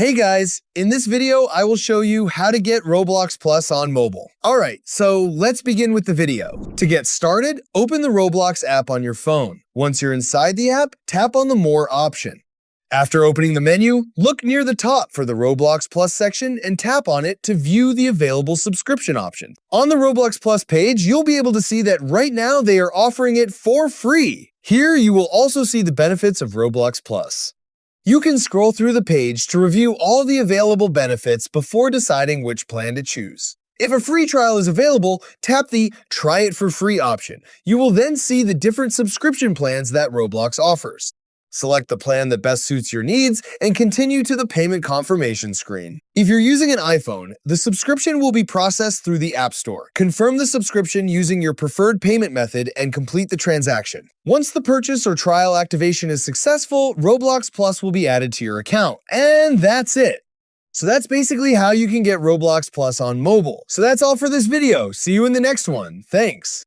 Hey guys, in this video, I will show you how to get Roblox Plus on mobile. Alright, so let's begin with the video. To get started, open the Roblox app on your phone. Once you're inside the app, tap on the More option. After opening the menu, look near the top for the Roblox Plus section and tap on it to view the available subscription options. On the Roblox Plus page, you'll be able to see that right now they are offering it for free. Here, you will also see the benefits of Roblox Plus. You can scroll through the page to review all the available benefits before deciding which plan to choose. If a free trial is available, tap the Try It for Free option. You will then see the different subscription plans that Roblox offers. Select the plan that best suits your needs and continue to the payment confirmation screen. If you're using an iPhone, the subscription will be processed through the App Store. Confirm the subscription using your preferred payment method and complete the transaction. Once the purchase or trial activation is successful, Roblox Plus will be added to your account. And that's it. So that's basically how you can get Roblox Plus on mobile. So that's all for this video. See you in the next one. Thanks.